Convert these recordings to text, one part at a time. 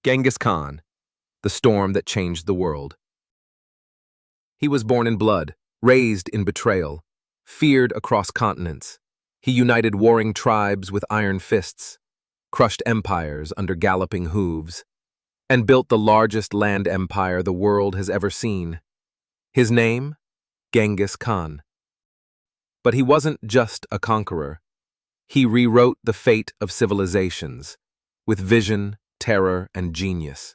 Genghis Khan, the storm that changed the world. He was born in blood, raised in betrayal, feared across continents. He united warring tribes with iron fists, crushed empires under galloping hooves, and built the largest land empire the world has ever seen. His name? Genghis Khan. But he wasn't just a conqueror. He rewrote the fate of civilizations with vision, terror, and genius.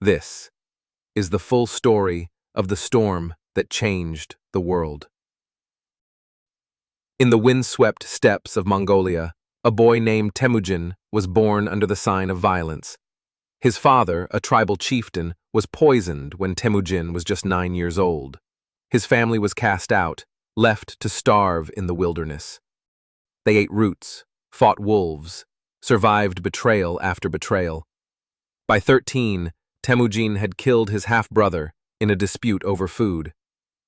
This is the full story of the storm that changed the world. In the windswept steppes of Mongolia, a boy named Temujin was born under the sign of violence. His father, a tribal chieftain, was poisoned when Temujin was just 9 years old. His family was cast out, left to starve in the wilderness. They ate roots, fought wolves, survived betrayal after betrayal. By 13, Temujin had killed his half-brother in a dispute over food.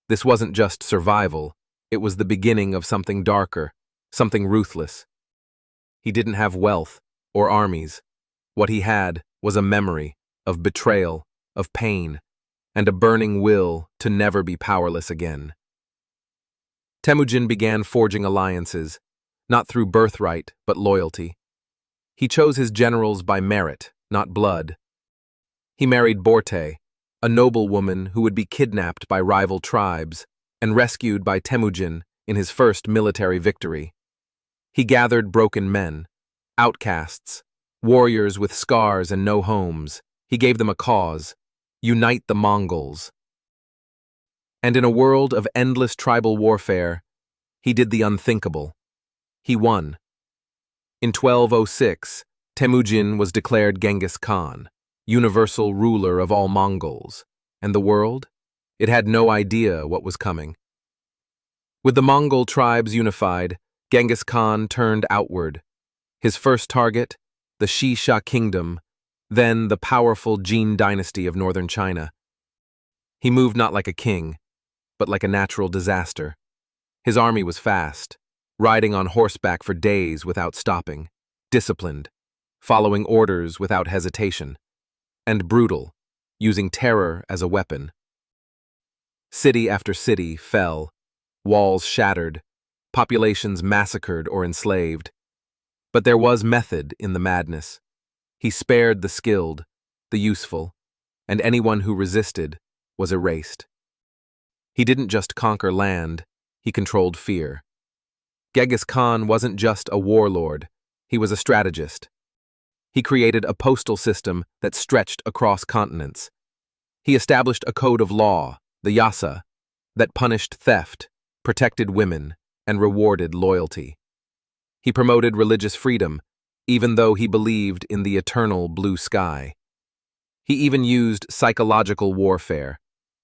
This wasn't just survival, it was the beginning of something darker, something ruthless. He didn't have wealth or armies. What he had was a memory of betrayal, of pain, and a burning will to never be powerless again. Temujin began forging alliances, not through birthright but loyalty. He chose his generals by merit, not blood. He married Borte, a noble woman who would be kidnapped by rival tribes and rescued by Temujin in his first military victory. He gathered broken men, outcasts, warriors with scars and no homes. He gave them a cause: unite the Mongols. And in a world of endless tribal warfare, he did the unthinkable. He won. In 1206, Temujin was declared Genghis Khan, universal ruler of all Mongols, and the world? It had no idea what was coming. With the Mongol tribes unified, Genghis Khan turned outward. His first target, the Shisha kingdom, then the powerful Jin dynasty of northern China. He moved not like a king, but like a natural disaster. His army was fast, riding on horseback for days without stopping, disciplined, following orders without hesitation, and brutal, using terror as a weapon. City after city fell, walls shattered, populations massacred or enslaved. But there was method in the madness. He spared the skilled, the useful, and anyone who resisted was erased. He didn't just conquer land, he controlled fear. Genghis Khan wasn't just a warlord, he was a strategist. He created a postal system that stretched across continents. He established a code of law, the Yasa, that punished theft, protected women, and rewarded loyalty. He promoted religious freedom, even though he believed in the eternal blue sky. He even used psychological warfare,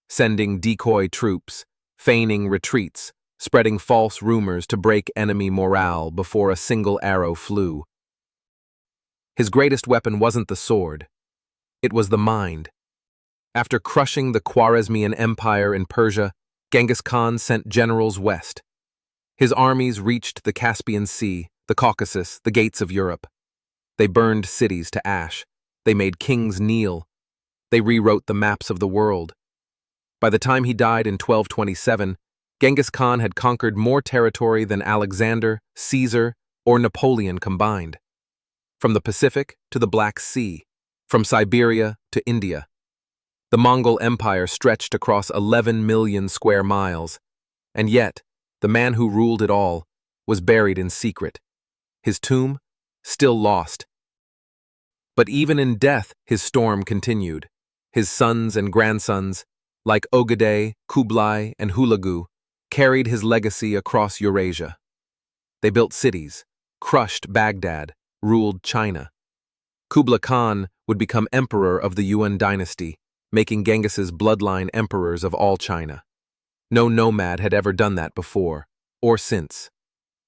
sending decoy troops, feigning retreats, spreading false rumors to break enemy morale before a single arrow flew. His greatest weapon wasn't the sword, it was the mind. After crushing the Khwarezmian Empire in Persia, Genghis Khan sent generals west. His armies reached the Caspian Sea, the Caucasus, the gates of Europe. They burned cities to ash. They made kings kneel. They rewrote the maps of the world. By the time he died in 1227, Genghis Khan had conquered more territory than Alexander, Caesar, or Napoleon combined. From the Pacific to the Black Sea, from Siberia to India. The Mongol Empire stretched across 11 million square miles, and yet, the man who ruled it all was buried in secret. His tomb, still lost. But even in death, his storm continued. His sons and grandsons, like Ogedei, Kublai, and Hulagu, carried his legacy across Eurasia. They built cities, crushed Baghdad, ruled China. Kublai Khan would become emperor of the Yuan dynasty, making Genghis's bloodline emperors of all China. No nomad had ever done that before, or since.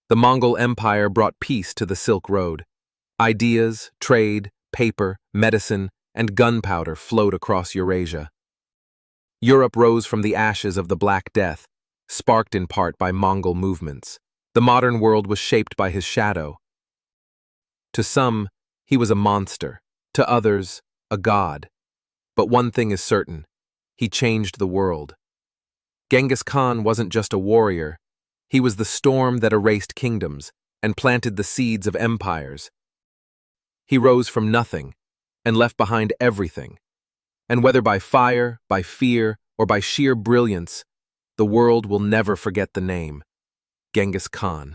The Mongol Empire brought peace to the Silk Road. Ideas, trade, paper, medicine, and gunpowder flowed across Eurasia. Europe rose from the ashes of the Black Death, sparked in part by Mongol movements. The modern world was shaped by his shadow. To some, he was a monster. To others, a god. But one thing is certain: he changed the world. Genghis Khan wasn't just a warrior, he was the storm that erased kingdoms and planted the seeds of empires. He rose from nothing and left behind everything. And whether by fire, by fear, or by sheer brilliance, the world will never forget the name Genghis Khan.